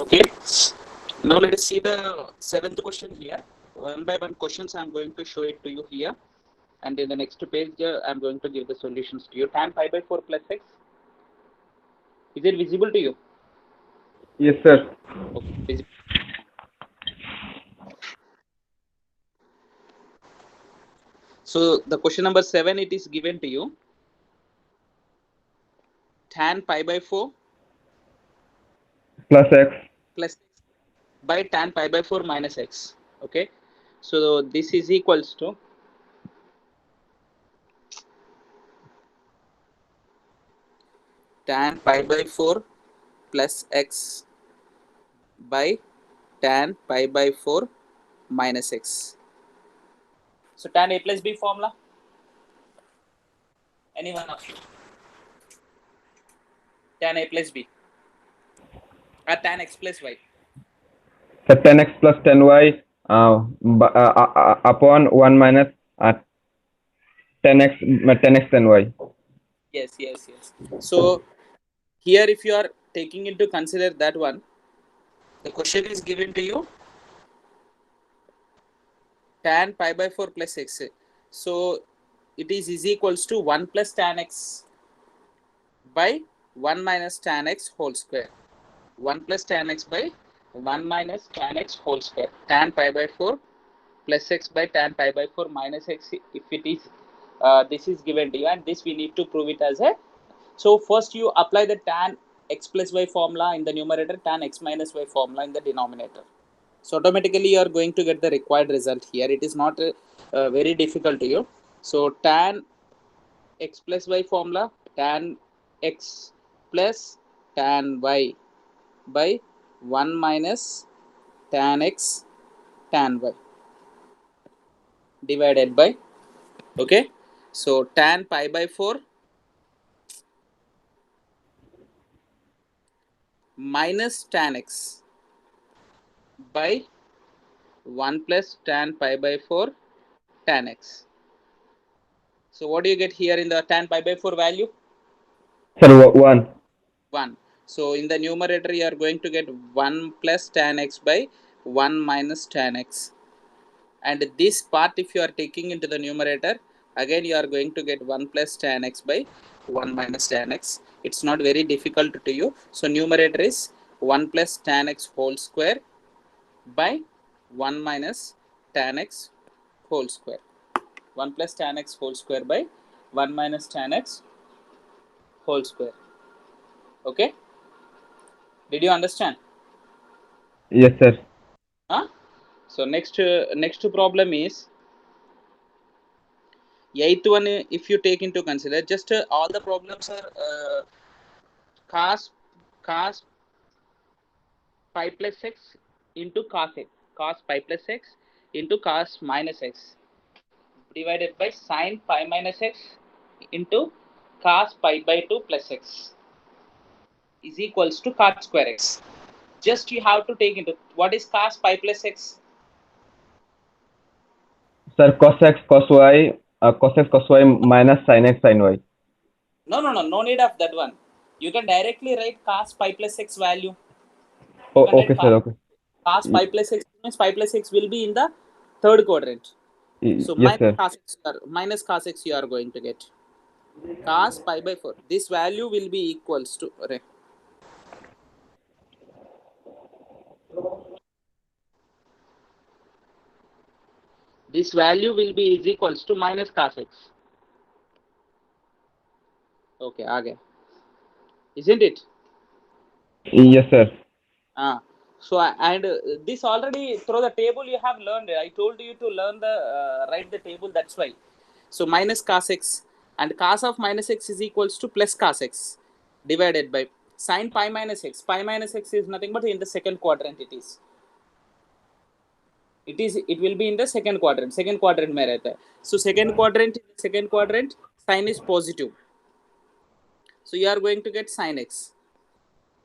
Okay. Now let us see the seventh question here. One by one questions I'm going to show it to you here, and in the next page I'm going to give the solutions to you. Tan pi by 4 plus x. Is it visible to you? Yes, sir. Okay. Visible. So the question number 7, it is given to you. Tan pi by 4 Plus x. plus x by tan pi by 4 minus x. Okay. So this is equals to tan pi by 4 plus x by tan pi by 4 minus x. So tan a plus b formula. Any one of you. Tan a plus b or tan x plus y. So 10x plus 10y upon 1 minus 10x 10x 10y. Yes, yes, yes. So here if you are taking into consider that one, the question is given to you tan pi by 4 plus x. So it is equals to 1 plus tan x by 1 minus tan x whole square. 1 plus tan x by 1 minus tan x whole square. Tan pi by 4 plus x by tan pi by 4 minus x, if it is this is given to you, and this we need to prove it as a. So first you apply the tan x plus y formula in the numerator, tan x minus y formula in the denominator. So automatically you are going to get the required result here. It is not very difficult to you. So tan x plus y formula, tan x plus tan y by 1 minus tan x tan y divided by, okay, so tan pi by 4 minus tan x by 1 plus tan pi by 4 tan x. So what do you get here in the tan pi by 4 value? Sir, 1. 1. So in the numerator you are going to get 1 plus tan x by 1 minus tan x. And this part if you are taking into the numerator, again you are going to get 1 plus tan x by 1 minus tan x. It's not very difficult to you. So numerator is 1 plus tan x whole square by 1 minus tan x whole square. 1 plus tan x whole square by 1 minus tan x whole square. Okay. Did you understand? Yes, sir. Huh? So next problem is eighth one. If you take into consider, just all the problems are cos cos pi plus x into cos x, cos pi plus x into cos minus x divided by sin pi minus x into cos pi by 2 plus x is equals to cot square x. Just you have to take into what is cos pi plus x. Sir, cos x cos y cos x cos y minus sin x sin y. No need of that one. You can directly write cos pi plus x value. You Oh, can write okay, sir. Okay. cos pi plus x means pi plus x will be in the third quadrant. So Yes, sir. minus cos x you are going to get cos pi by 4. This value will be equals to this value will be is equals to minus cos x. Okay, again, isn't it? Yes, sir. So and this already through the table you have learned. I told you to learn the write the table. That's why. So minus cos x and cos of minus x is equals to plus cos x divided by sin pi minus x. Pi minus x is nothing but in the second quadrant it is. It will be in the second quadrant. Second quadrant में रहता है. So second quadrant sin is positive. So you are going to get sin x.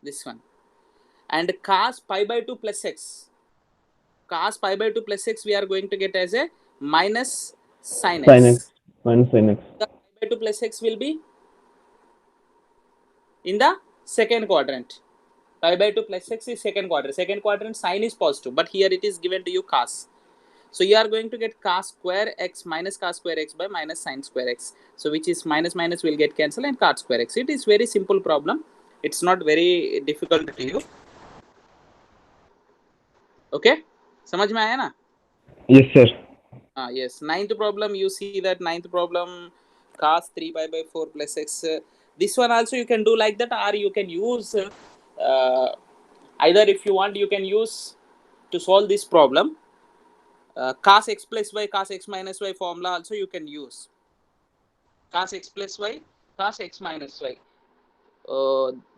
This one. And cos pi by 2 plus x. Cos pi by 2 plus x we are going to get as a minus sin Sin x x. minus sin x. The pi by 2 plus x will be in the second quadrant. Pi by 2 plus x is second quadrant. Second quadrant sign is positive, but here it is given to you cos. So you are going to get cos square x minus cos square x by minus sin square x. So which is minus minus will get cancelled and cot square x. It is very simple problem. It's not very difficult to you. Okay, समझ में आया ना? Yes, sir. Yes. Ninth problem, you see that ninth problem, cos 3 pi by 4 plus x. This one also you can do like that, or you can use either if you want, you can use to solve this problem. Cos x plus y, cos x minus y formula also you can use. Cos x plus y, cos x minus y.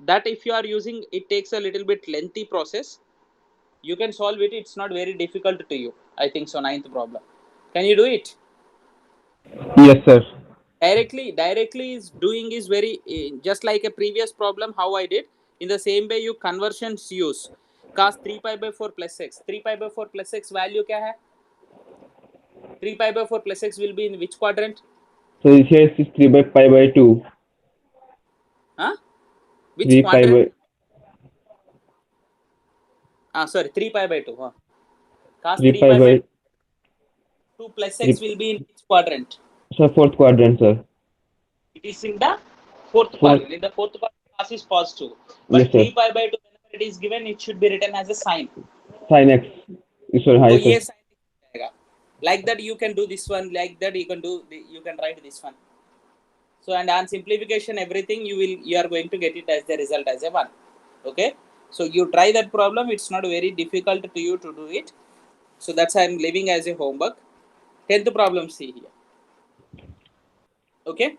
That if you are using, it takes a little bit lengthy process. You can solve it. It's not very difficult to you. I think so. Ninth problem. Can you do it? Yes, sir. Directly is doing is very just like a previous problem how I did. In the same way you conversions use. Cos 3 pi by 4 plus x. 3 pi by 4 plus x value क्या है? 3 pi by 4 plus x will be in which quadrant? So here is 3 by pi by 2. Huh? Which 3 pi quadrant? by Sorry, 3 pi by 2. Huh? Cos 3 3 pi pi by by 2 plus x 3. will be in which quadrant? So fourth quadrant, sir. It is in the fourth Fourth. quadrant. In the fourth quadrant, cos is positive. Yes, But sir. 3 pi by 2, whenever it is given, it should be written as a sign. Sin x. Yes, sir. तो Hi, ये sir. sign रहेगा. Like that you can do this one. Like that you can do. You can write this one. So and on simplification, everything you are going to get it as the result as a 1. Okay. So you try that problem. It's not very difficult to you to do it. So that's I'm leaving as a homework. 10th problem see here. Okay.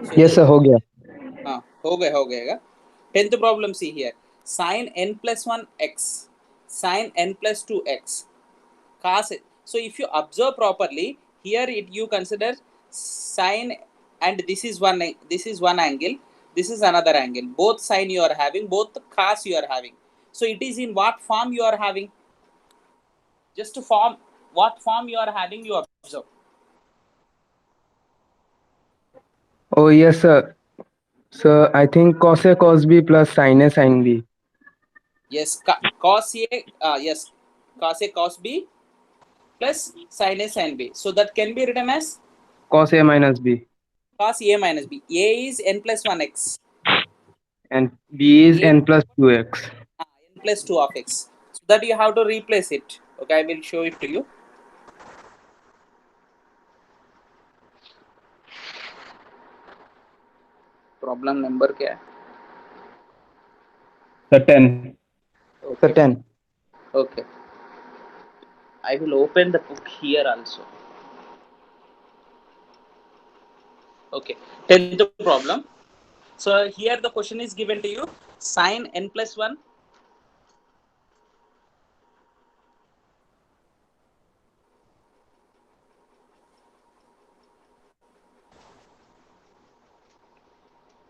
So yes sir हो गया हाँ हो गएगा 10th problem see here. Sin n plus 1 x, sin n plus 2 x, cos. So if you observe properly here, it you consider sine, and this is one angle, this is another angle, both sine you are having, both cos you are having. So it is in what form you are having? Just to form what form you are having, you observe. O yes sir sir I think cos A cos B plus sin A sin B Yes, cos a yes, cos a cos b plus sin a sin b. So that can be written as cos A minus B cos a minus b. A is n plus 1 x, and B is a n plus 2x. n plus 2 of x. So that you have to replace it. Okay, I will show it to you. Problem number क्या है? Sir, 10. So 10. Okay. I will open the book here also. Okay. 10th problem. So here the question is given to you. Sin n plus 1.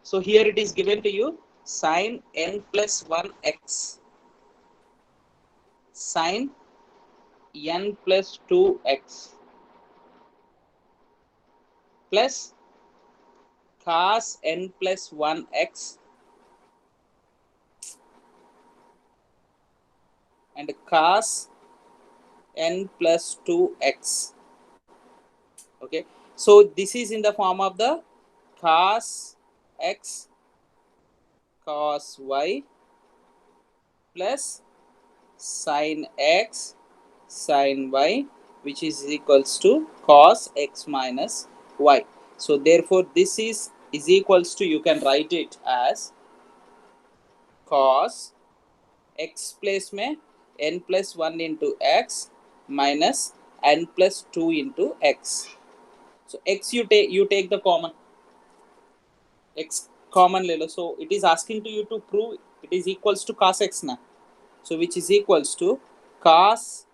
So here it is given to you. Sin n plus 1 x, sin n plus 2x plus cos n plus 1x and cos n plus 2x. Okay, so this is in the form of the cos x cos y plus sin x sin y, which is equals to cos x minus y. So therefore this is equals to, you can write it as cos x place में n plus 1 into x minus n plus 2 into x. So x you take the common, x common ले लो. So it is asking to you to prove it is equals to cos x ना. So which is equals to cos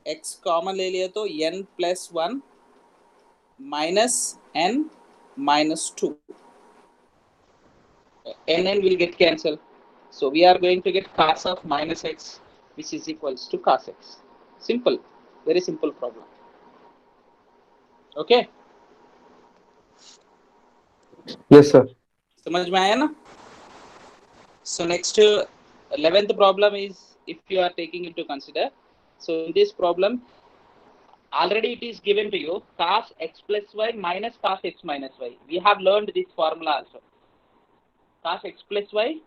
x common ले लिया तो n plus 1 minus n minus 2. N will get cancelled. So we are going to get cos of minus x, which is equals to cos x. Simple, very simple problem. Okay. Yes sir. समझ में आया ना? So next 11th problem is, if you are taking into consider, so in this problem already it is given to you cos x plus y minus cos x minus y. We have learned this formula also. Cos x plus y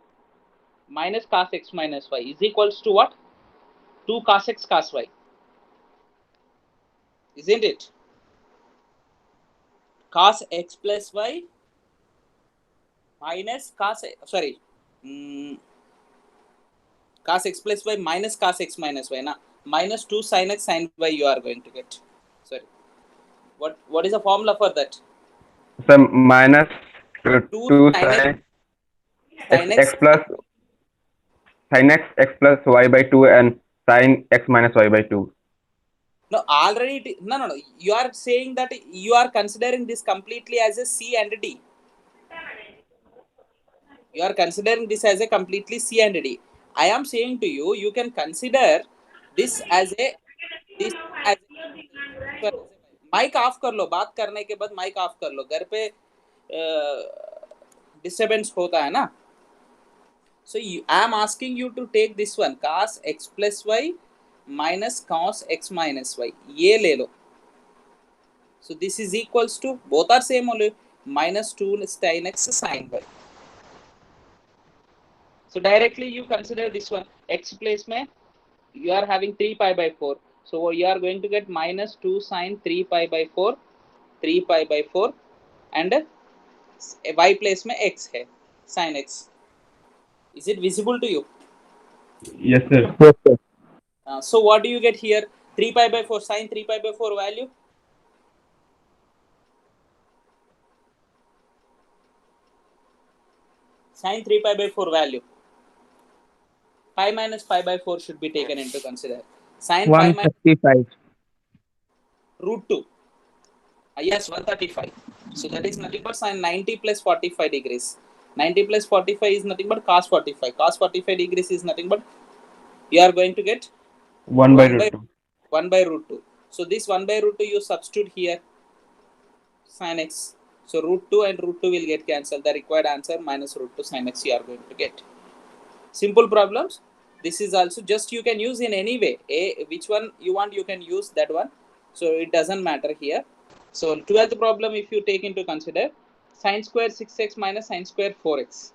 minus cos x minus y is equals to what? 2 cos x cos y, isn't it? Cos x plus y minus cos, sorry, cos x plus y minus cos x minus y, na, minus 2 sin x sin y you are going to get. Sorry, what is the formula for that? So minus 2 2 sin x sin sin x plus sin x plus y by 2 and sin x minus y by 2. No, already no. You are saying that you are considering this completely as a C and D. You are considering this as a completely C and D. I am saying to you, you can consider this as a mic off कर लो, बात करने के बाद mic off कर लो, घर पे disturbance होता है ना. So I am asking you to take this one, cos x plus y minus cos x minus y, ये ले लो. So this is equals to, both are same only, minus 2 sin x sin y. So directly you consider this one, x place में you are having 3 pi by 4. So you are going to get minus 2 sin 3 pi by 4, 3 pi by 4, and y place में x है, sin x. Is it visible to you? Yes, sir. Yes, sir. So what do you get here? 3 pi by 4, sin 3 pi by 4 value? Sin 3 pi by 4 value. Pi minus pi by 4 should be taken into consider. Sin pi minus 135. root 2. Yes, 135. So that is nothing but sin 90 plus 45 degrees. 90 plus 45 is nothing but cos 45. Cos 45 degrees is nothing but, you are going to get 1 by root 2. 1 by root 2. So this 1 by root 2 you substitute here, sin x. So root 2 and root 2 will get cancelled. The required answer minus root 2 sin x you are going to get. Simple problems. This is also just you can use in any way. Which one you want, you can use that one. So it doesn't matter here. So 12th problem, if you take into consider, sin square 6x minus sin square 4x.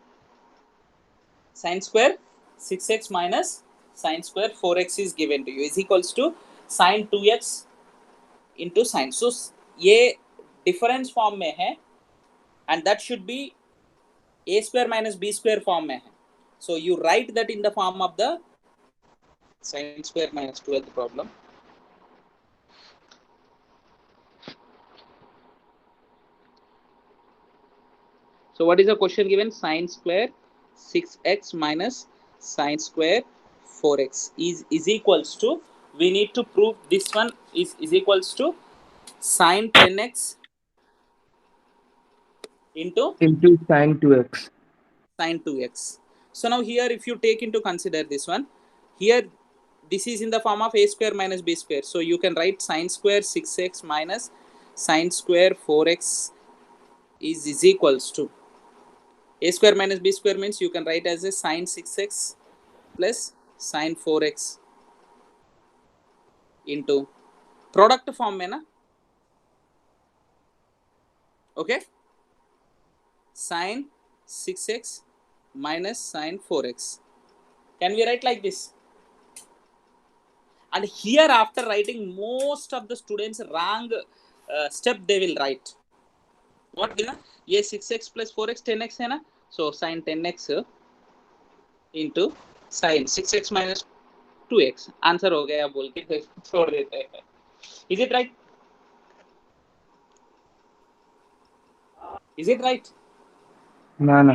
Sin square 6x minus sin square 4x is given to you, is equals to sin 2x into sin. So ये difference form में है, and that should be a square minus b square form में है. So you write that in the form of the sin square minus 12th problem. So what is the question given? Sin square 6x minus sin square 4x is equals to, we need to prove this one is equals to sin 10x into sin 2x. sin 2x. So now here if you take into consider this one, here this is in the form of a square minus b square. So you can write sin square 6x minus sin square 4x is equals to, a square minus b square means you can write as a sin 6x plus sin 4x into product form में ना, okay, sin 6x minus sin 4x. Can we write like this? And here after writing, most of the students wrong step they will write. What देना? ये 6x plus 4x 10x है ना, so sin 10x into sin 6x minus 2x. Answer हो गया बोल के छोड़ देते हैं. Is it right? Is it right? ना ना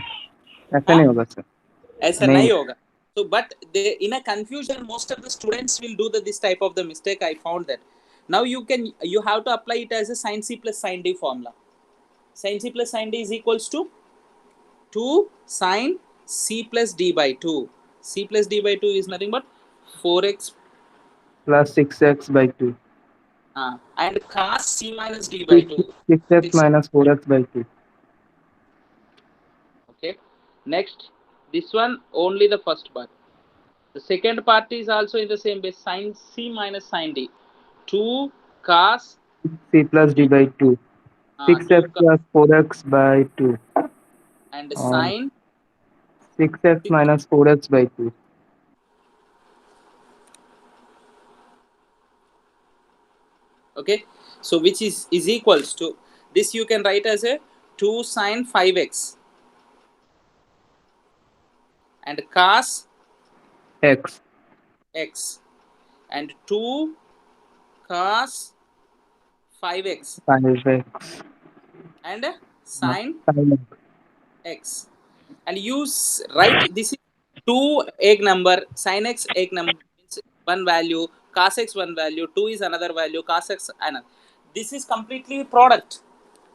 ऐसा नहीं होगा सर. ऐसा नहीं होगा. So but they, in a confusion, most of the students will do this type of the mistake. I found that. Now you have to apply it as a sin c plus sin d formula. Sin c plus sin d is equals to 2 sin c plus d by 2. C plus d by 2 is nothing but 4x plus 6x by 2. And cos c minus d by 2. 6x minus 4x by 2. Next, this one only the first part. The second part is also in the same way, sin c minus sin d. 2 cos C plus D by 2. 2 6x cos plus 4x by 2. and Or sin 6x 6. minus 4x by 2. Okay, so which is equals to this, you can write as a 2 sin 5x and cos X. x and 2 cos 5x 5x. and sin Sin x. x, and use right, this is 2 egg number, sin x egg number means one value, cos x one value, 2 is another value, cos x another. This is completely product.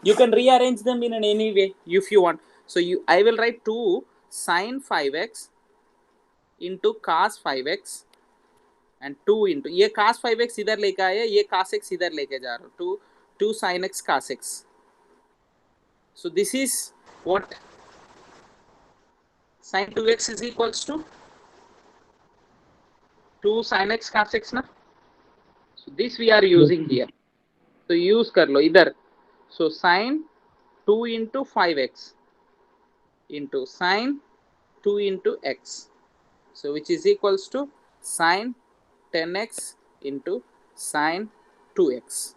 You can rearrange them in any way if you want. So I will write 2 sin 5x into cos 5x and 2 into ये cos 5x इधर लेके आया, ये cos x इधर लेके जा रहा हूँ, 2 sin x cos x. So this is what sin 2x is equals to 2 sin x cos x ना. So this we are using here. So use कर लो इधर. So sin 2 into 5x into sin 2 into x. So which is equals to sin 10x into sin 2x.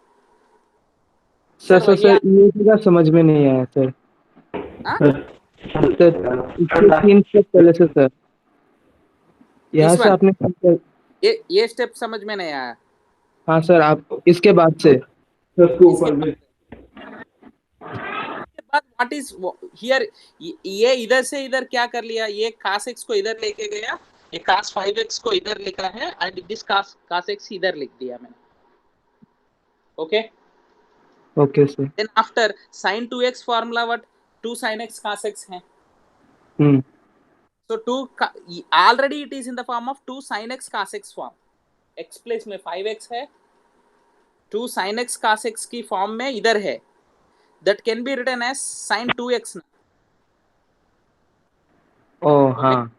Sir sir वही sir ये जगह समझ में नहीं आया सर. हाँ, सर इसके 3 स्टेप पहले से सर. यहाँ दिस से वन, आपने. ये स्टेप समझ में नहीं आया. हाँ सर, आप इसके बाद से. इसके बाद व्हाट इज हियर, ये इधर से इधर क्या कर लिया, ये cos x को इधर लेके गया, ये cos 5x को इधर लिखा है एंड दिस cos x इधर लिख दिया मैंने. Okay, okay sir. Then after sin 2x formula what, 2 sin x cos x है. So 2 already it is in the form of 2 sin x cos x form. x place में 5x है, 2 sin x cos x की form में इधर है. That can be written as sin 2x. Oh, Okay. हाँ.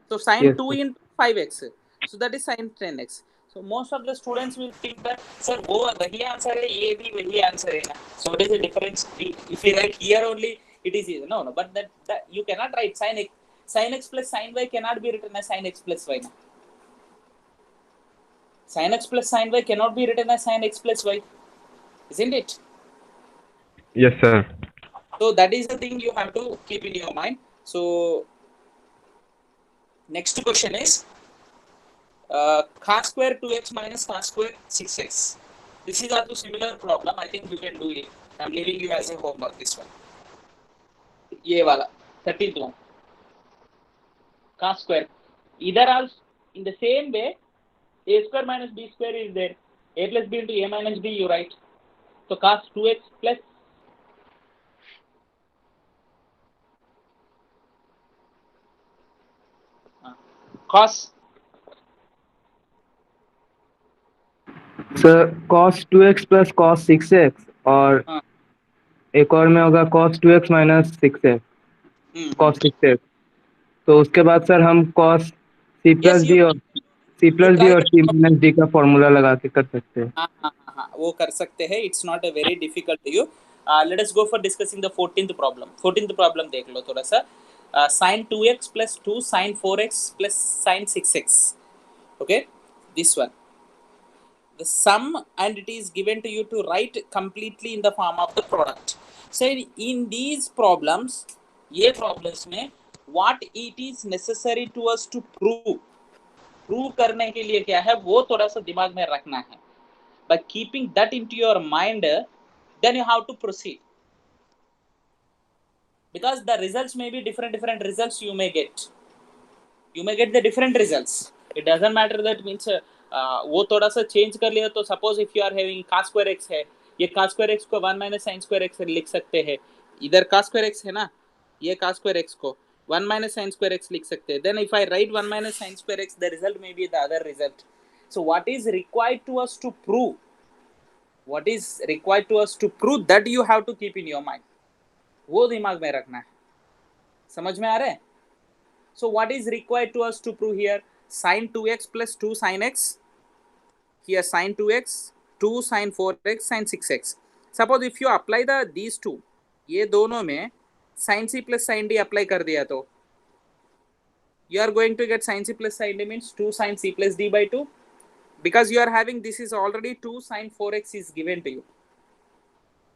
So sin Yes, 2 sir. into 5x. So that is sin 10x. So most of the students will think that sir वो वही answer है, ये भी वही आंसर है ना. So what is the difference? If we write here only, it is easy. No, but that you cannot write sin x plus sin y cannot be written as sin x plus y. Sin x plus sin y cannot be written as sin x plus y, isn't it? Yes, sir. So that is the thing you have to keep in your mind. So next question is cos square 2x minus cos square 6x. This is also similar problem. I think you can do it. I'm leaving you as a homework this one. ये वाला 13th one. Cos square. Either also in the same way, a square minus b square is there. A plus b into a minus b you write. So cos 2x plus cos sir cos 2x plus cos 6x और हाँ. एक और में होगा cos 2x minus 6x. cos 6x. तो उसके बाद sir हम cos c Yes, plus d और c you plus d try और the c minus d का फॉर्मूला लगा के कर सकते हैं. हाँ, वो कर सकते हैं. It's not a very difficult to you. Let us go for discussing the 14th problem. 14th problem देख लो थोड़ा सा. sin 2x plus 2 sin 4x plus sin 6x. Okay, this one, the sum, and it is given to you to write completely in the form of the product. So in these problems, ये problems में what it is necessary to us to prove करने के लिए क्या है वो थोड़ा सा दिमाग में रखना है. By keeping that into your mind, then you have to proceed, because the results may be different results you may get. You may get the different results. It doesn't matter that means वो थोड़ा सा change कर लिया तो suppose if you are having cos square x है, ये cos square x को 1 minus sin square x लिख सकते हैं. इधर cos square x है ना, ये cos square x को 1 minus sin square x लिख सकते हैं. Then if I write 1 minus sin square x, the result may be the other result. So what is required to us to prove? What is required to us to prove, that you have to keep in your mind. वो दिमाग में रखना है. समझ में आ रहा है? So what is required to us to prove here? Sin 2x plus 2 sin x. Here sin 2x, 2 sin 4x, sin 6x. Suppose if you apply these two, ये दोनों में sin c plus sin d apply कर दिया तो you are going to get sin c plus sin d means 2 sin c plus d by 2, because you are having this is already 2 sin 4x is given to you.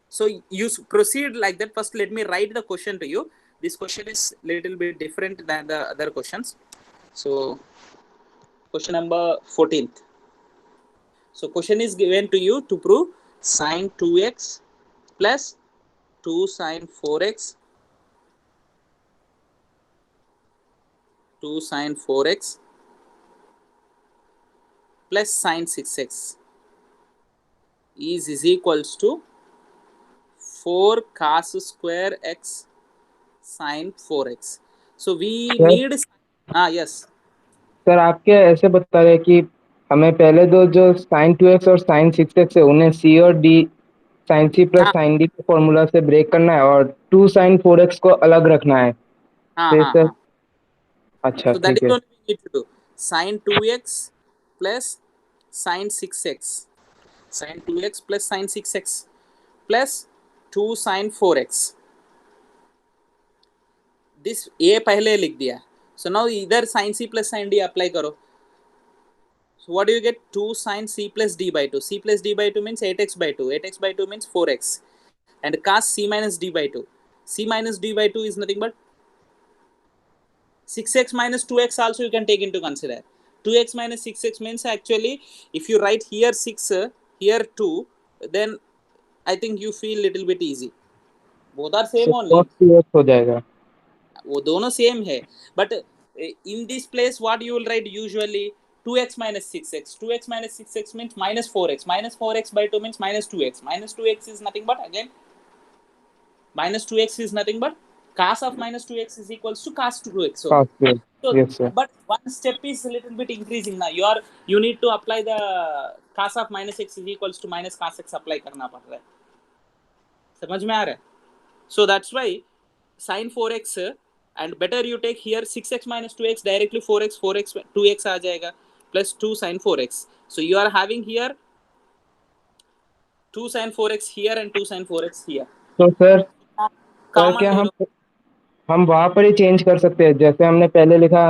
So you proceed like that. First let me write the question to you. This question is little bit different than the other questions. So question number 14th. So question is given to you to prove sin 2x plus 2 sin 4x, 2 sin 4x plus sin 6x is equals to 4 cos square x sin 4x. So we Sir? need yes. Sir आपके ऐसे बता रहे हैं कि हमें पहले दो जो sin 2x और sin 6x है उन्हें c और d sin c plus sin d के फॉर्मूला से ब्रेक करना है और 2 sin 4x को अलग रखना है। तो सर अच्छा So that ठीक is है। what we need to do. Sin 2x plus sin 6x, sin 2x plus sin 6x plus 2 sin 4x. This a पहले लिख दिया. So now either sin c plus sin d apply करो. So what do you get? 2 sin c plus d by 2. C plus d by 2 means 8x by 2. 8x by 2 means 4x. And cos c minus d by 2. C minus d by 2 is nothing but 6x minus 2x also you can take into consider. 2x minus 6x means actually if you write here 6, here 2, then I think you feel little bit easy. Both are same only. cos 2x हो जाएगा। वो दोनों same है, but in this place what you will write usually 2x minus 6x. 2x minus 6x means minus 4x. Minus 4x by 2 means minus 2x. Minus 2x is nothing but again minus 2x is nothing but cos of minus 2x is equals to cos 2x. So, cos 2x so yes sir। but one step is a little bit increasing now. You need to apply the cos of minus x is equals to minus cos x apply करना पड़ रहा है। समझ में आ रहा है? So that's why sin 4x and better you take here 6x minus 2x directly 4x 2x आ जाएगा plus 2 sin 4x. So you are having here 2 sin 4x here and 2 sin 4x here. तो sir common क्या ले लो। हम वहाँ पर ही change कर सकते हैं जैसे हमने पहले लिखा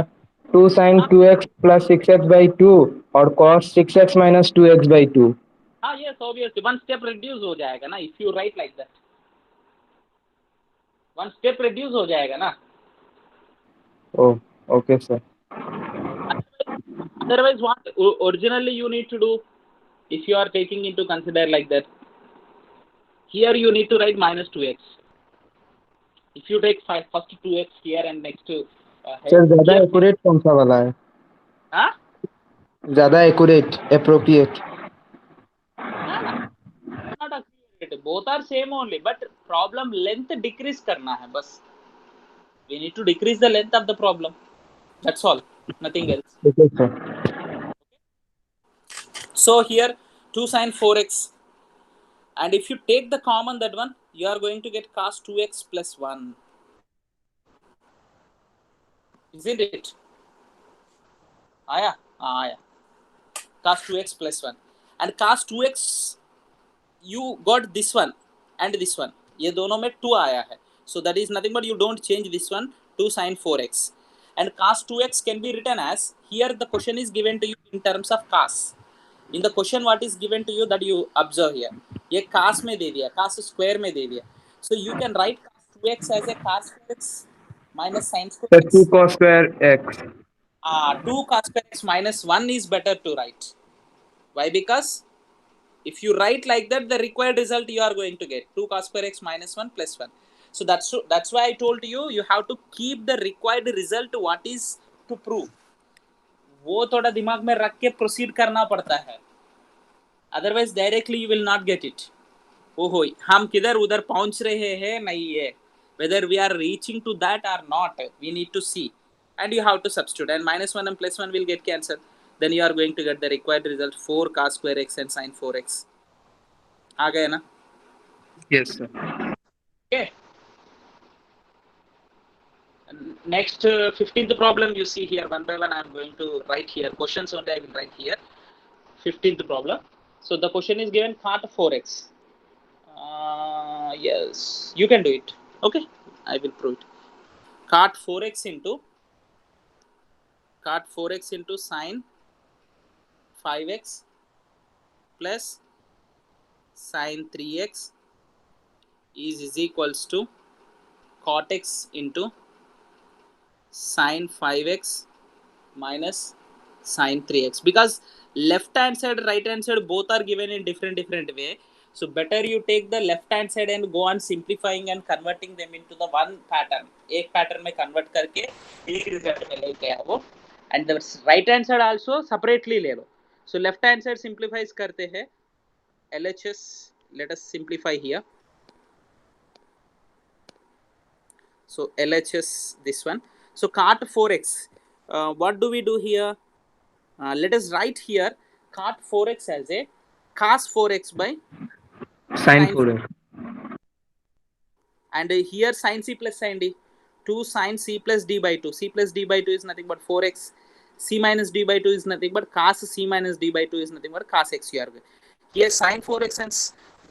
2 sin 2x plus 6x by 2 और cos 6x minus 2x by 2। हाँ yes obviously one step reduce हो जाएगा ना if you write like that. One step reduce हो जाएगा ना। Oh okay sir। Otherwise what originally you need to do if you are taking into consider like that, here you need to write minus 2x. If you take first 2x here and next sir ज़्यादा accurate कौन सा वाला है? हाँ ज़्यादा accurate appropriate? not accurate, both are same only, but problem length decrease करना है बस. We need to decrease the length of the problem, that's all, nothing else. Okay sir। So here 2 sin 4x, and if you take the common that one, you are going to get cos 2x plus 1, isn't it? आया cos 2x plus 1 and cos 2x you got this one and this one, ये दोनों में 2 आया है, so that is nothing but you don't change this one 2 sin 4x, and cos 2x can be written as, here the question is given to you in terms of cos. In the question what is given to you that you observe here, ये cos में दे दिया, cos square में दे दिया, so you can write cos 2x as a cos square x minus sin square x. 2 cos square x। 2 cos square x minus 1 is better to write. Why? Because if you write like that, the required result you are going to get 2 cos square x minus 1 plus 1. So that's why I told you have to keep the required result what is to prove. वो थोड़ा दिमाग में रख के proceed करना पड़ता है, otherwise directly you will not get it. ओहो हम किधर उधर पहुंच रहे हैं नहीं है, whether we are reaching to that or not, we need to see, and you have to substitute, and minus 1 and plus 1 will get cancelled, then you are going to get the required result 4 cos square x and sin 4x. आ गए ना? Yes sir। Okay. Next 15th problem you see here, one by one I am going to write here, questions only I will write here. 15th problem. So the question is given cot 4x. Yes, you can do it. Okay, I will prove it. Cot 4x into sine 5x plus sine 3x is equals to cot x into sine 5x minus sine 3x, because left hand side right hand side both are given in different way. So better you take the left hand side and go on simplifying and converting them into the one pattern. एक pattern में convert करके एक result में लेके आओ, and the right hand side also separately ले लो. So left hand side simplifies करते हैं. LHS, let us simplify here. So LHS, this one. So cot 4x, what do we do here? Let us write here cot 4x as a cos 4x by sin sin 4x. And here sin c plus sin d, 2 sin c plus d by 2. C plus d by 2 is nothing but 4x. C minus d by 2 is nothing but cos c minus d by 2 is nothing but cos x. Here sin 4x and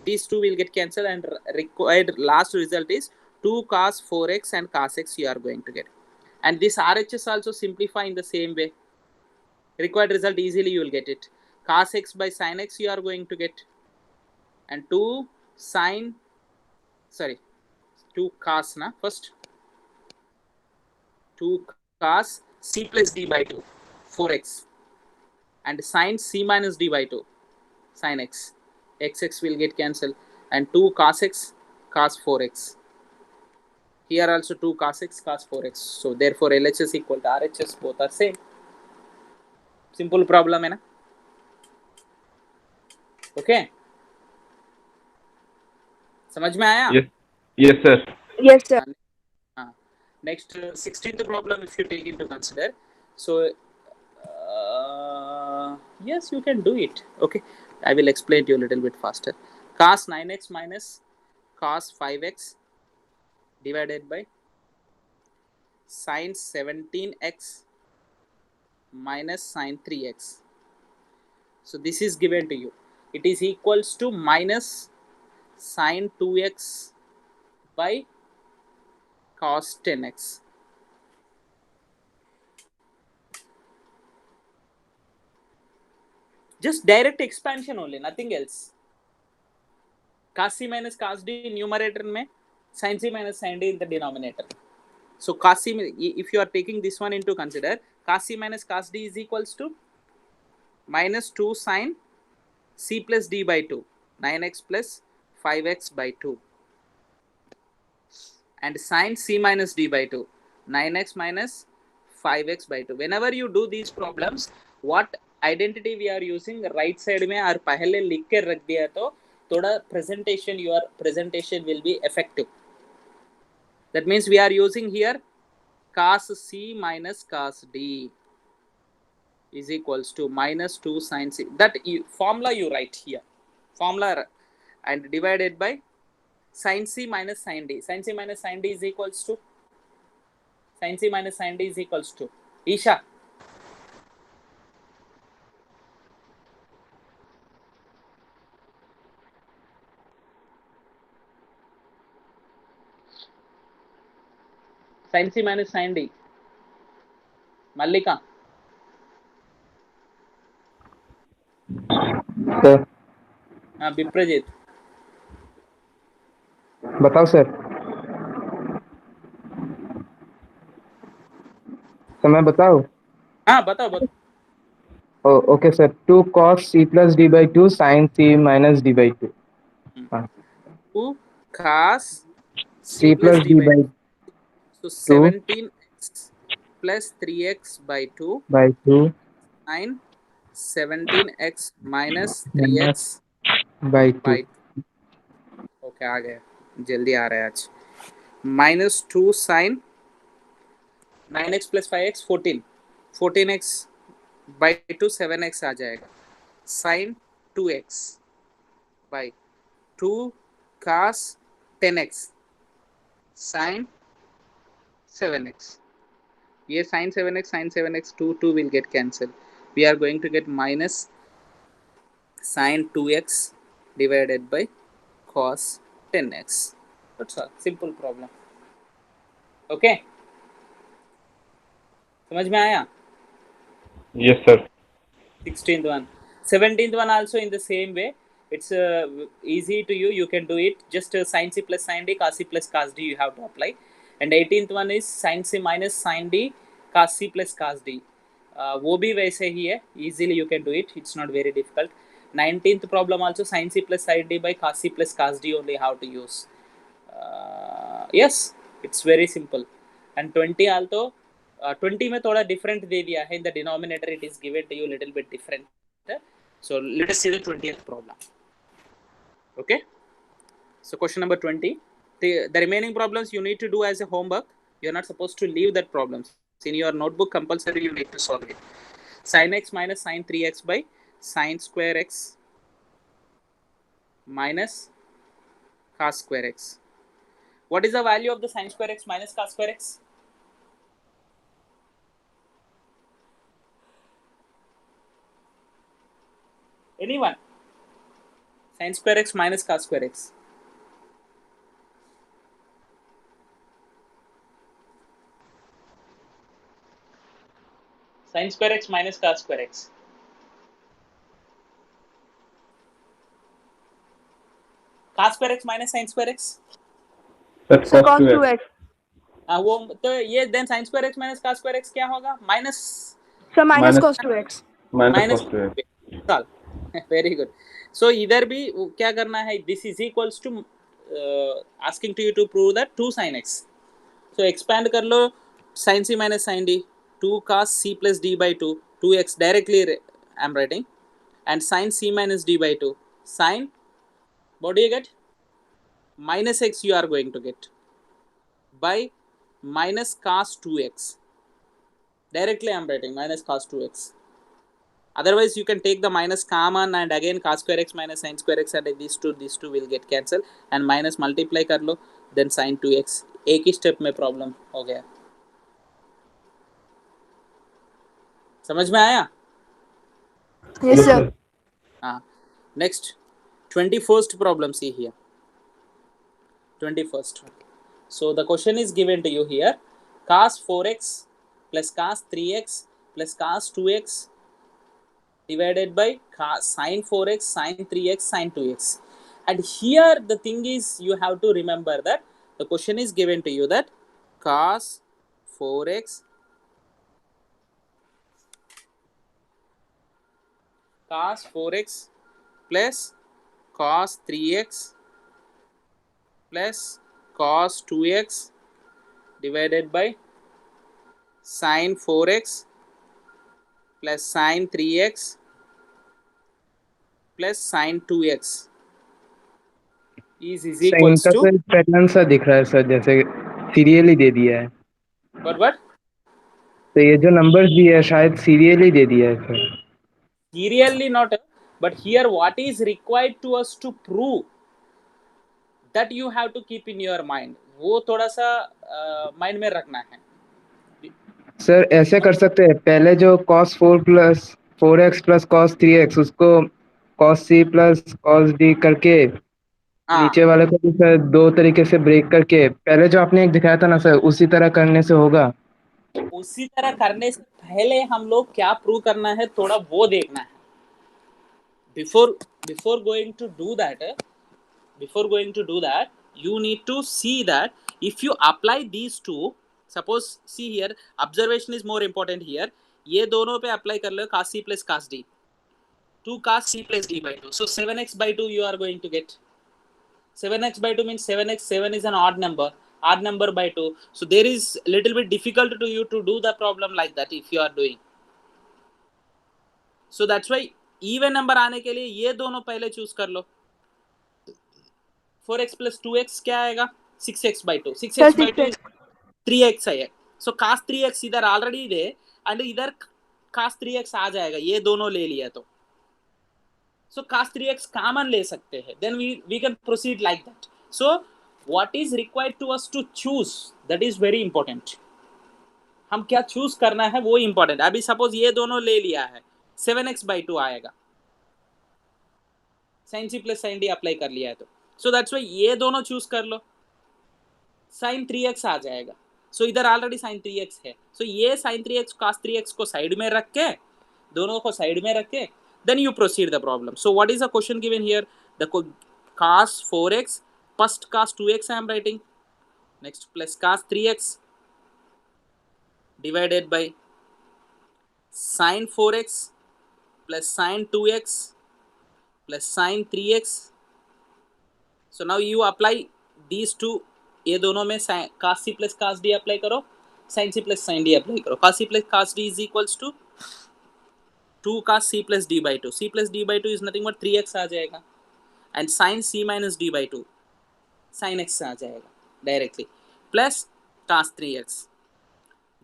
these two will get cancelled, and required last result is 2 cos 4x and cos x you are going to get. And this RHS also simplify in the same way. Required result easily you will get it. Cos x by sin x you are going to get, and 2 cos na first, 2 cos c plus d by 2 4x, and sin c minus d by 2 sin x, xx will get cancelled, and 2 cos x cos 4x. Here also 2 cos x cos 4x. So therefore LHS equal to RHS, both are same. Simple problem है ना? Okay, समझ में आया? Yes sir. Yes, sir. Next 16th problem if you take into consider. So yes, you can do it. Okay, I will explain to you a little bit faster. Cos 9x minus cos 5x divided by sin 17x minus sin 3x. So this is given to you. It is equals to minus sin 2x by cos 10x. Just direct expansion only, nothing else. Cos c minus cos d numerator में, sin c minus sin d in the denominator. So cos c, if you are taking this one into consider, cos c minus cos d is equals to minus 2 sin c plus d by 2, 9x plus 5x by 2, and sin c minus d by 2, 9x minus 5x by 2. Whenever you do these problems, what identity we are using, right side में और पहले लिख के रख दिया तो थोड़ा presentation, your presentation will be effective. That means we are using here cos c minus cos d is equals to minus 2 sin c. That formula you write here, formula, and divided by sin c minus sin d. Sin c minus sin d is equals to, sin c minus sin d is equals to, Isha, sin c minus sin d, Mallika. Sir Biprajit. बताओ sir. मैं बताओ? हाँ बताओ. Okay sir, 2 cos c plus d by 2 sin c minus d by 2. 2 cos c plus d by 2 so 17x plus 3x by 2 by 2 sin 17x minus 3x by 2. by 2. Okay आ गया, जल्दी आ रहा है आज. minus 2 sin 9x plus 5x 14, 14x by 2 7x आ जाएगा, sin 2x by 2 cos 10x sin 7x. ये sin 7x 2 will get cancelled. We are going to get minus sin 2x divided by cos 10x. That's all. Simple problem. Okay. समझ में आया? Yes, sir. 16th one. 17th one also in the same way. It's easy to you. You can do it. Just sin c plus sin d, cos c plus cos d you have to apply. And 18th one is sin c minus sin d, cos c plus cos d. वो भी वैसे ही है. Easily you can do it. It's not very difficult. 19th problem also sin c plus sin d by cos c plus cos d only how to use. Yes, it's very simple. And 20 also 20 में थोड़ा different दे दिया है. In the denominator it is given to you little bit different. So let us see the 20th problem. Okay. So question number 20. The remaining problems you need to do as a homework. You are not supposed to leave that problems. In your notebook compulsory you need to solve it. Sin x minus sin 3x by sin square x minus cos square x. What is the value of the sin square x minus cos square x? Anyone? Sin square x minus cos square x. Sin square x minus cos square x. Cos square x minus sin square x. That's So cos cos 2x. 2x. वो तो ये then sin square x minus cos square x क्या होगा? Minus So minus Minus- cos 2x. Minus minus cos 2x. चल very good. So इधर भी क्या करना है? This is equals to asking to you to prove that 2 sin x. So expand कर लो sin c minus sin d 2 cos c plus d by 2 2x directly I'm writing and sin c minus d by 2 sin what do you get? Minus x you are going to get by minus cos 2x. Directly I'm writing minus cos 2x. Otherwise you can take the minus common and again cos square x minus sin square x and these two will get cancelled and minus multiply कर लो then sin 2x. एक ही step में problem हो गया. समझ में आया? Yes, sir. हाँ. Next 21st problem, see here. 21st. So the question is given to you here. Cos 4x plus cos 3x plus cos 2x divided by sin 4x, sin 3x, sin 2x. And here the thing is you have to remember that the question is given to you that cos 4x plus cos 3x plus cos 2x divided by sin 4x plus sin 3x plus sin 2x is equals इनका to तो pattern सा दिख रहा है sir, जैसे serial ही दे दिया है. what? तो ये जो नंबर्स दिए है शायद सीरियल ही दे दिया है sir. Serially not, but here what is required to us to prove that you have to keep in your mind. वो थोड़ा सा माइंड में रखना है. सर ऐसे कर सकते हैं, पहले जो cos 4 plus 4x plus cos 3x उसको cos c plus cos d करके नीचे वाले को भी सर दो तरीके से ब्रेक करके पहले जो आपने एक दिखाया था ना सर उसी तरह करने से होगा. उसी तरह करने से पहले हम लोग क्या प्रूव करना है थोड़ा वो देखना है. Before going to do that you need to see that if you apply these two, suppose see here observation is more important here. ये दोनों पे अप्लाई कर लो cos c plus cos d 2 cos c plus d by 2. So 7x by 2 you are going to get. 7x by 2 means 7x. 7 is an odd number by 2. So there is little bit difficult to you to do the problem like that if you are doing. So that's why even number आने के लिए ये दोनों पहले choose कर लो. 4x plus 2x क्या आएगा? 6x by 2. 6x by 2 is 3x है. So cos 3x इधर ऑलरेडी दे and इधर cos 3x आ जाएगा. ये दोनों ले लिया तो. So cos 3x common ले सकते हैं. Then we can proceed like that. So what is required to us to choose, that is very important. हम क्या चूज करना है वो इंपॉर्टेंट। अभी सपोज ये दोनों ले लिया है, 7x/2 आएगा, sin c plus sin d apply कर लिया है तो, सो दैट्स वाई ये दोनों चूज कर लो, sin 3x आ जाएगा। सो इधर ऑलरेडी sin 3x है, सो ये sin 3x cos 3x को साइड में रख के, दोनों को साइड में रख के, then you proceed the problem. So what is the question given here? The cos 4x, first cos 2x I am writing, next plus cos 3x divided by sin 4x plus sin 2x plus sin 3x. So now you apply these two, ये दोनों में cos c plus cos d apply करो, sin c plus sin d apply करो। cos c plus cos d is equals to 2 cos c plus d by 2, c plus d by 2 is nothing but 3x आ जाएगा, and sin c minus d by 2 sin x आ जाएगा directly, plus cos 3x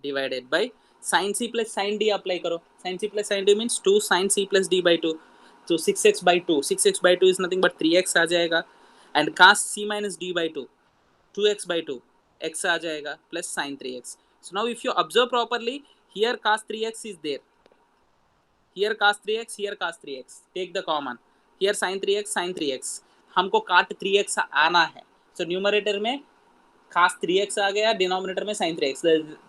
divided by sin c plus sin d apply करो, sin c plus sin d means 2 sin c plus d by 2, तो 6x by 2, 6x by 2 is nothing but 3x आ जाएगा, and cos c minus d by 2 2x by 2 x आ जाएगा plus sin 3x. So now if you observe properly, here cos 3x is there, here cos 3x, here cos 3x, take the common, here sin 3x sin 3x, हमको cot 3x आना है, so numerator में cos 3x आ गया, denominator में sin 3x,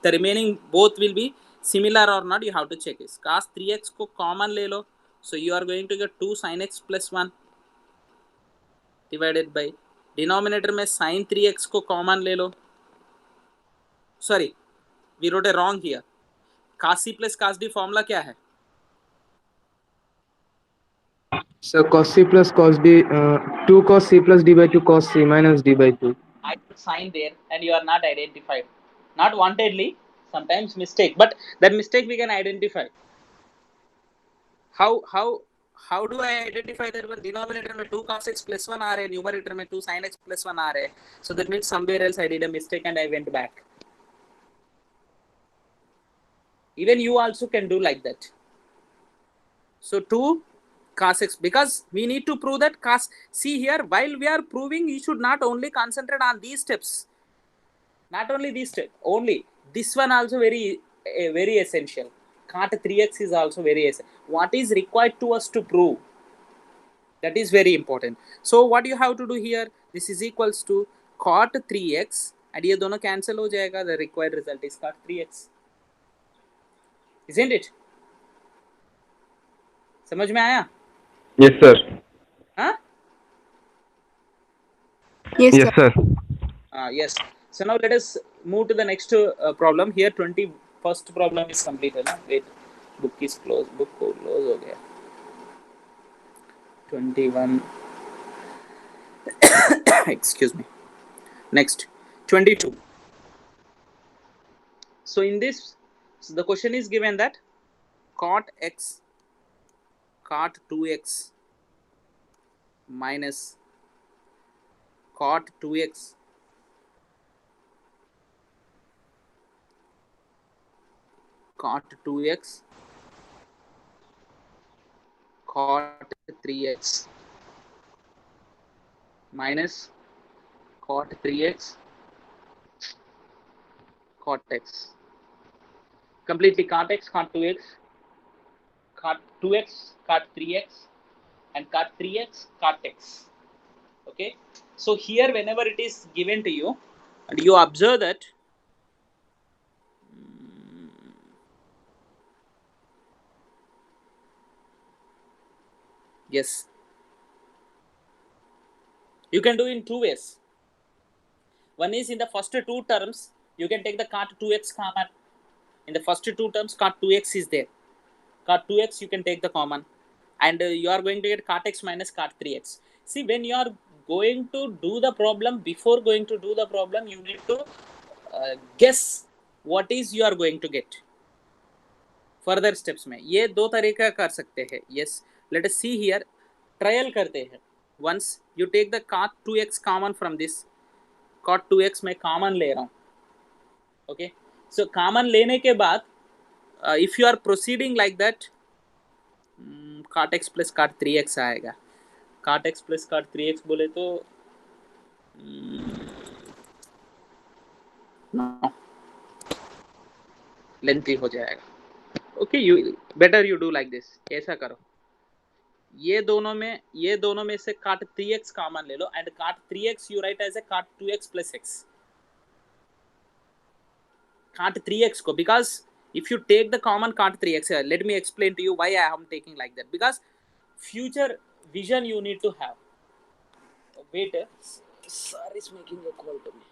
the remaining both will be similar or not, you have to check this. cos 3x को common ले लो, so you are going to get 2 sin x plus 1 divided by denominator में sin 3x को common ले लो, sorry we wrote a wrong here, cos c plus cos d formula क्या है? So cos c plus cos d, 2 cos c plus d by 2 cos c minus d by 2. I put sign there and you are not identified, not wantedly, sometimes mistake, but that mistake we can identify. How do I identify that one? Denominator में 2 cos x plus 1 आ रहे, numerator में 2 sin x plus 1 आ रहे, so that means somewhere else I did a mistake and I went back. Even you also can do like that. So 2 cos x, because we need to prove that cos, see here, while we are proving, you should not only concentrate on these steps, not only this step only, this one also very essential, cot 3x is also very essential. What is required to us to prove, that is very important. So what you have to do here, this is equals to cot 3x and ये दोनों cancel हो जाएगा, the required result is cot 3x, isn't it? समझ में आया? Yes, sir. हाँ? Yes, Yes, sir. sir. Yes. So now let us move to the next problem. Here 21st problem is completed. Na? Wait, book is closed. Book close हो गया. 21. Excuse me. Next 22. So in this, so the question is given that cot x, cot 2x minus cot 2x cot 2x cot 3x minus cot 3x cot x, completely cot x, cot 2x, cot 2x, cot 3x and cot 3x, cot x. Okay, so here whenever it is given to you and you observe that yes, you can do in two ways. One is in the first two terms you can take the cot 2x common, in the first two terms cot 2x is there, cot 2x you can take the common and you are going to get cot x minus cot 3x. See, when you are going to do the problem, before going to do the problem you need to guess what is you are going to get. Further steps में ये दो तरीका कर सकते हैं. Yes, let us see here, trial करते हैं. Once you take the cot 2x common from this, cot 2x मैं common ले रहा हूँ. Okay, so common लेने के बाद if you are proceeding like that, cot x plus cot 3x आएगा. cot x plus cot 3x बोले तो no, लेंथी हो जाएगा. Okay, you better you do like this. ऐसा करो, ये दोनों में से काट 3x कॉमन ले लो, एंड काट 3x you right as a काट 2x प्लस x. काट 3x को, because if you take the common काट 3x, let me explain to you why I am taking like that. Because future vision you need to have. Wait, sir is making a call to me.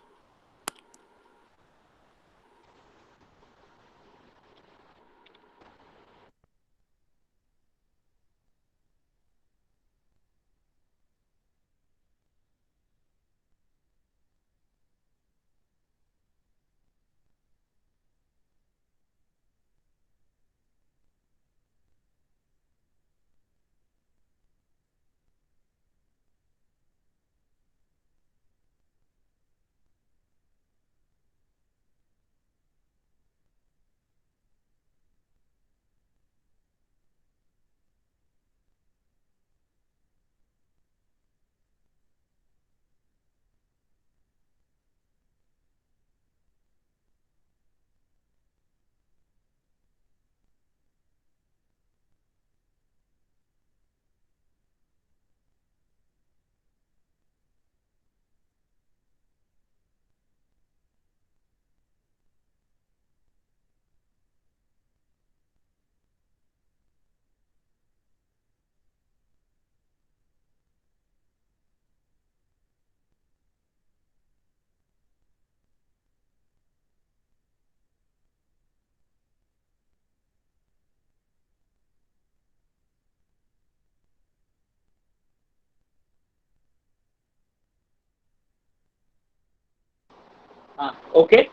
Okay.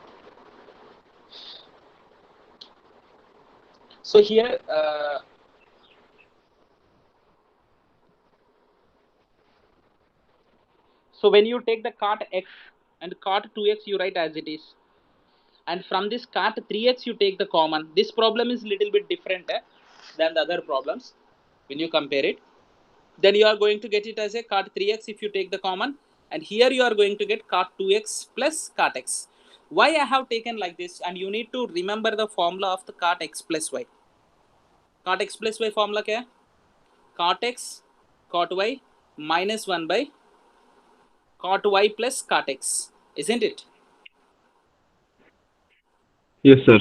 So here, so when you take the cot x and cot 2x, you write as it is. And from this cot 3x, you take the common. This problem is little bit different than the other problems when you compare it. Then you are going to get it as a cot 3x if you take the common. And here you are going to get cot 2x plus cot x. Why I have taken like this? And you need to remember the formula of the cot x plus y. Cot x plus y formula क्या है? Cot x cot y minus 1 by cot y plus cot x, isn't it? Yes, sir.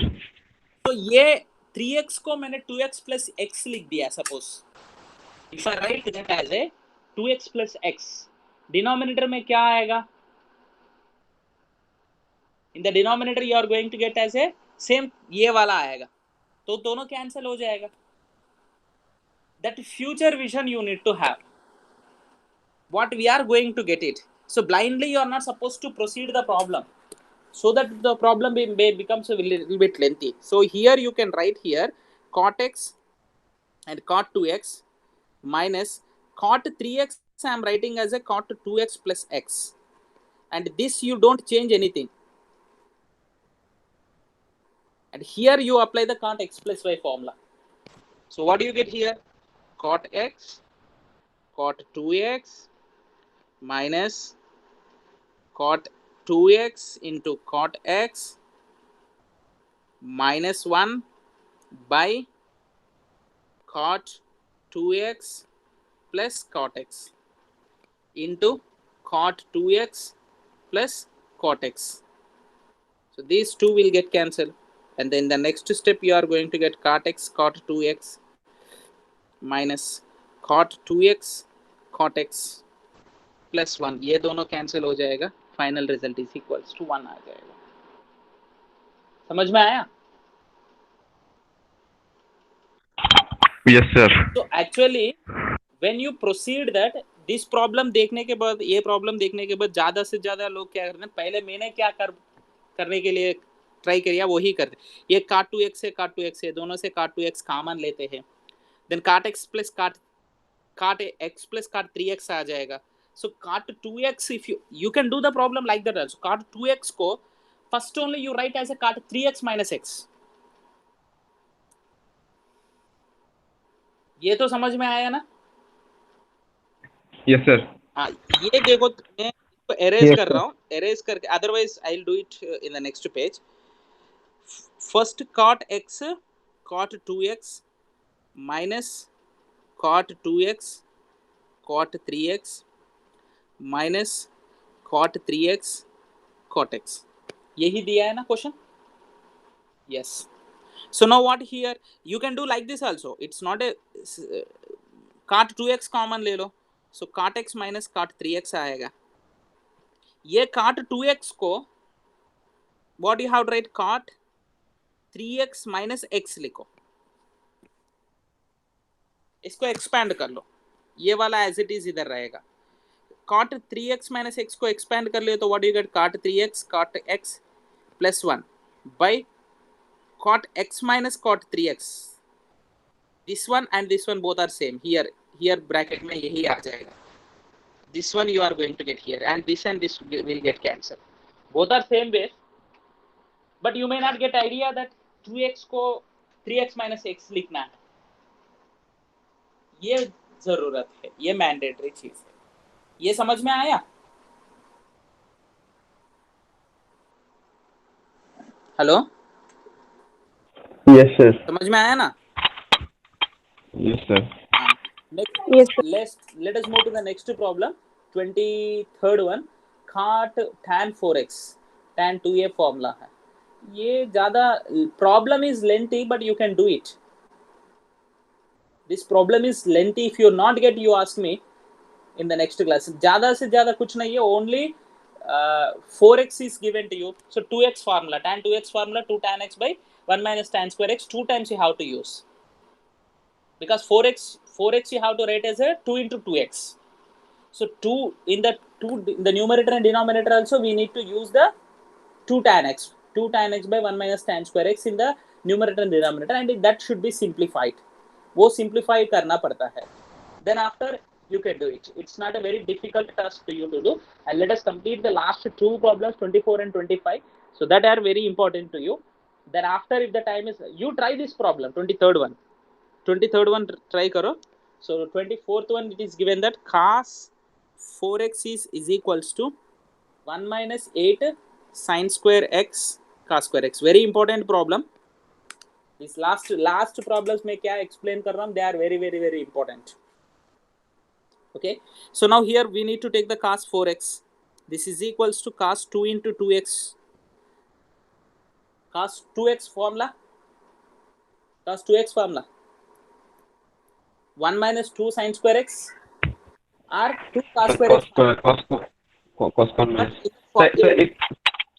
तो ये 3x को मैंने 2x plus x लिख दिया. Suppose if I write that as a 2x plus x, denominator में क्या आएगा? In the denominator you are going to get as a same ये वाला आएगा, तो दोनों कैंसिल हो जाएगा. That future vision you need to have. What we are going to get it. So blindly you are not supposed to proceed the problem, so that the problem becomes a little bit lengthy. So here you can write here cot x and cot 2x minus cot 3x. I am writing as a cot 2x plus x, and this you don't change anything. And here you apply the cot x plus y formula. So what do you get here? Cot x cot 2x minus cot 2x into cot x minus 1 by cot 2x plus cot x into cot 2x plus cot x. So these two will get cancelled, and then the next step you are going to get cot x cot 2x minus cot 2x cot x plus 1. ये दोनों cancel हो जाएगा. Final result is equals to 1 आ जाएगा. समझ में आया? Yes, sir. तो actually when you proceed that this problem देखने के बाद, ये प्रॉब्लम देखने के बाद ज्यादा से ज्यादा लोग क्या करते हैं, पहले मैंने क्या करने के लिए ट्राई किया वही करते. ये cot 2x से cot 2x से दोनों से cot 2x कॉमन लेते हैं, then cot x plus cot x plus cot 3x आ जाएगा. So cot 2x, if you can do the problem like that also. Cot 2x को first only you write as a cot 3x minus x. ये तो समझ में आया ना? Yes, sir. हाँ, ये देखो मैं इसको erase कर रहा हूँ, erase करके, otherwise I'll do it in the next page. first cot x cot 2x minus cot 2x cot 3x minus cot 3x cot x. यही दिया है ना question. Yes. So now what here you can do like this also. It's not a cot 2x common ले लो. So cot x minus cot 3x आएगा. ये cot 2x को what you have to write cot 3x minus x लिखो. इसको expand कर लो. ये वाला as it is इधर रहेगा. cot 3x minus x को एक्सपैंड कर ले तो what you get cot 3x cot x plus 1 by cot x minus cot 3x. This one and this one both are same. Here bracket में यही आ जाएगा. This one you are going to get here and this will get cancelled. Both are same base, but you may not get idea that 2x को 3x minus x लिखना है. ये जरूरत है, ये मैंडेटरी चीज है. ये समझ में आया? Hello, Yes, sir. समझ में आया ना? Yes, sir. Next, Yes, sir. let us move to the next problem. 23rd one. Cot tan 4x tan 2a formula है. ये ज़्यादा problem is lengthy but you can do it. This problem is lengthy. If you not get, you ask me in the next class. ज़्यादा से ज़्यादा कुछ नहीं है. Only 4x is given to you. So 2x formula, tan 2x formula, 2 tan x by 1 minus tan square x. 2 times you have to use. Because 4x you have to write as a 2 into 2x. So 2 in the numerator and denominator also we need to use the 2 tan x. 2 tan x by 1 minus tan square x in the numerator and denominator, and that should be simplified. वो simplify करना पड़ता है. Then after you can do it. It's not a very difficult task to you to do. And let us complete the last two problems, 24 and 25. So that are very important to you. Then after, if the time is, you try this problem, 23rd one. 23rd one try karo. So 24th one, it is given that cos 4x is equals to 1 minus 8 sin square x cos square x. Very important problem. This last problems में क्या explain कर रहा हूँ, they are very important. Okay, so now here we need to take the cos 4x. This is equals to cos 2 into 2x. Cos 2x formula. Cos 2x formula. 1 minus 2 sin square x or 2 cos square x. Cos square minus.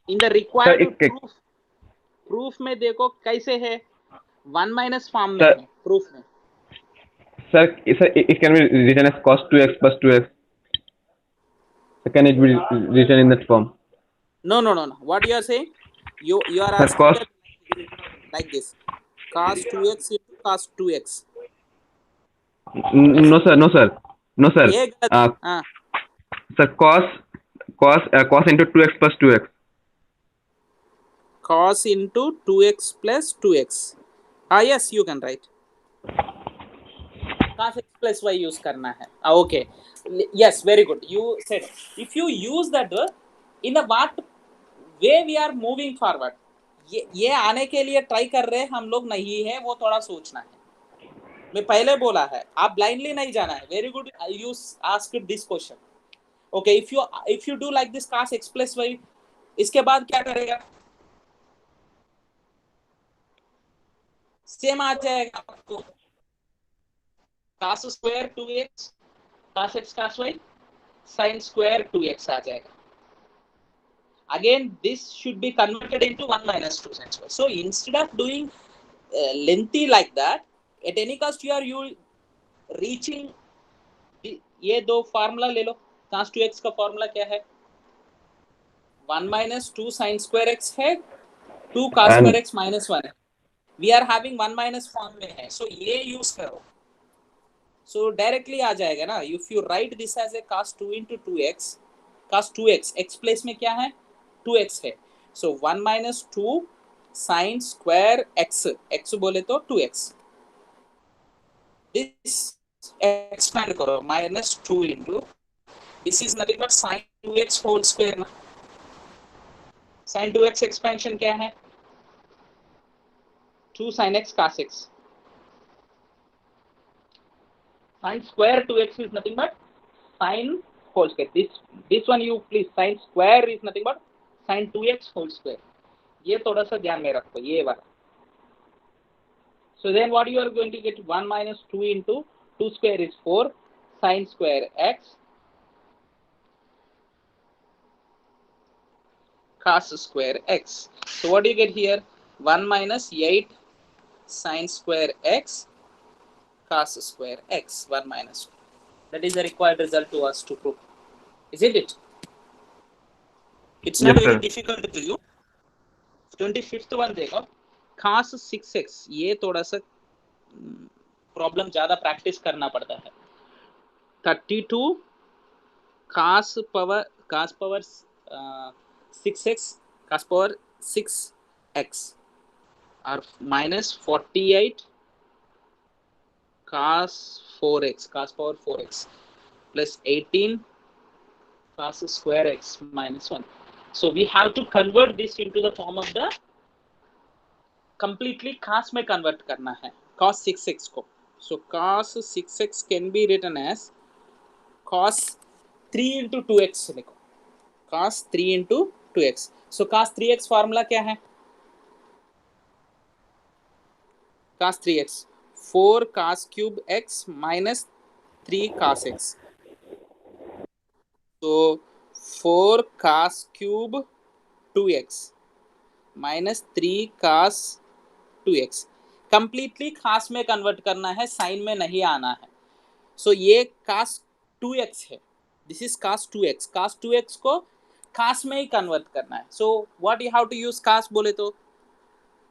In the required proof में देखो कैसे है. 1 minus form में है proof में. Sir, it can be written as cos 2x plus 2x. So can it be written in that form? No. What you are saying? You are Sir, asking like this. Cos 2x into cos 2x. No, sir. ये गलत. Sir, cos into 2x plus 2x. Cos into 2x plus 2x. Yes, you can write. Cos x plus y use करना है. Okay. Yes, very good. You said if you use that in the what way we are moving forward. ये आने के लिए try कर रहे हैं हम लोग नहीं है, वो थोड़ा सोचना है. मैं पहले बोला है, आप ब्लाइंडली नहीं जाना है. Very good. You asked this question. Okay, if you do like this cos x plus y, इसके बाद क्या करेगा? सेम आ जाएगा आपको. cos square 2x cos x cos y sin square 2x आ जाएगा. Again this should be converted into 1 minus 2 sin square. So instead of doing lengthy like that, at any cost you are reaching ये दो formula ले लो. cos 2x का formula क्या है? 1 minus 2 sin square x है, 2 cos square x minus 1 है. We are having 1 minus form में है, so ये यूज करो. So directly आ जाएगा ना. If you write this as a cos 2 into 2x, cos 2x, x place में क्या है? 2x है. So 1 minus 2 sin square x, x बोले तो 2x. This expand करो, minus 2 into, this is nothing but sin 2x whole square ना. Sin 2x expansion क्या है? 2 sin x cos x. Sin square 2x is nothing but sin whole square. This one you please, sin square is nothing but sin 2x whole square. ये थोड़ा सा ध्यान में रखो ये वाला. So then what you are going to get, 1 minus 2 into 2 square is 4 sin square x cos square x. So what do you get here? 1 minus 8 sin square x cos square x, 1 minus 2. That is the required result to us to prove. Isn't it? It's not Yes, very sir. difficult to you. 25th one देखो, cos 6x. ये थोड़ा सा problem ज्यादा practice करना पड़ता है. 32 cos power 6x cos power 6x or minus 48 cos 4x cos power 4x plus 18 cos square x minus 1. So we have to convert this into the form of the completely cos में convert करना है cos 6x को. So cos 6x can be written as cos 3 into 2x लिखो. cos 3 into 2x. So cos 3x formula क्या है? cos 3x 4 cos cube x minus 3 cos x. So 4 cos cube 2x minus 3 cos 2x. Completely cos में convert करना है, sign में नहीं आना है. सो ये cos 2x है. This is cos 2x. cos 2x को cos में ही कन्वर्ट करना है. So what you have to use cos बोले तो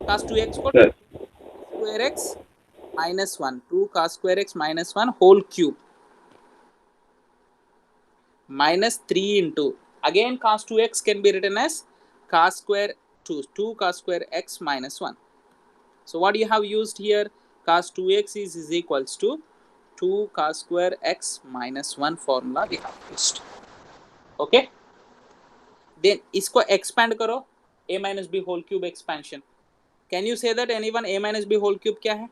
cos 2x को Sir. square x minus 1, 2 cos square x minus 1 whole cube minus 3 into, again cos 2x can be written as cos square 2 cos square x minus 1. So what you have used here, cos 2x is equals to 2 cos square x minus 1 formula we have used. Okay, then इसको expand करो, a minus b whole cube expansion. Can you say that anyone? A minus b whole cube क्या है?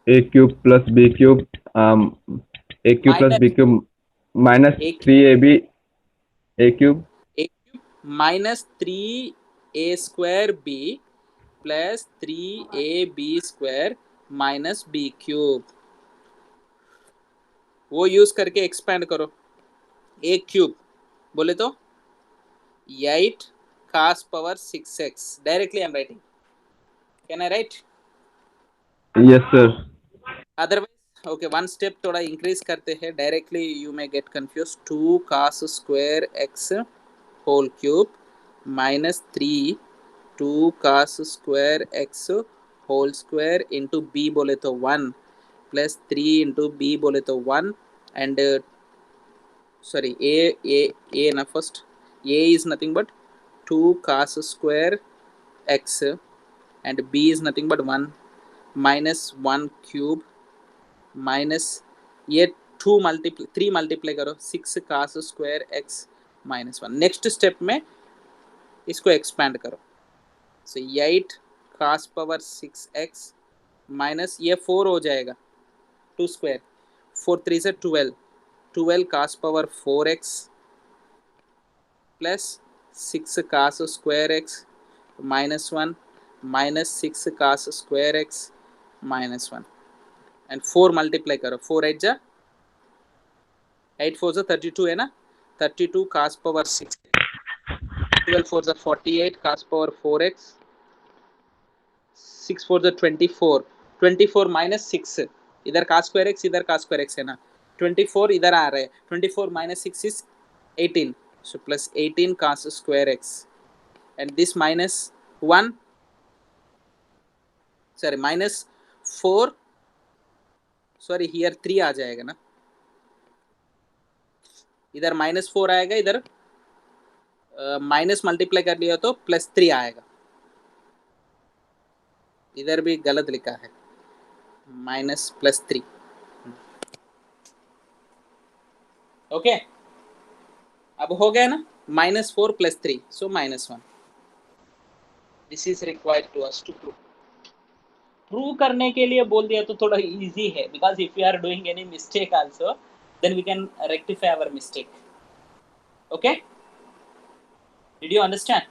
A cube plus b cube, a cube plus b cube minus 3ab a cube. A cube minus 3a square b plus 3ab square minus b cube. वो use करके expand करो. a cube बोले तो 8 cos power 6x. Directly I'm writing. Can I write? Yes, sir. Otherwise, okay, one step थोड़ा increase करते हैं. Directly you may get confused. 2 cos square x whole cube minus 3 2 cos square x whole square into b बोले तो 1 plus 3 into b बोले तो 1 and sorry a ना first. a is nothing but 2 cos square x and b is nothing but 1 minus 1 cube minus ये 3 multiply करो 6 cos square x minus 1. Next step में इसको expand करो. सो 8 cos power 6x माइनस ये 4 हो जाएगा 2 square 4 3 से 12 cos power 4x plus 6 cos square x minus 1 minus 6 cos square x minus 1 and 4 multiply करो. 4 8 जा 8 4 जा 32 है ना. 32 cos power 6 12 4 जा 48 cos power 4x 6 4 जा 24 minus 6 इधर cos square x इधर cos square x है ना. 24 इधर आ रहे हैं. 24 minus 6 is 18. So plus 18 cos square x and this minus 1 sorry minus 4 sorry here 3 आ जाएगा ना. इधर माइनस 4 आएगा, इधर माइनस मल्टीप्लाई कर लिया तो प्लस 3 आएगा. इधर भी गलत लिखा है माइनस प्लस 3. ओके अब हो गया ना. -4 + 3 so -1. This is required to us to prove करने के लिए बोल दिया तो थोड़ा इजी है, because if you are doing any mistake also then we can rectify our mistake. Okay, did you understand?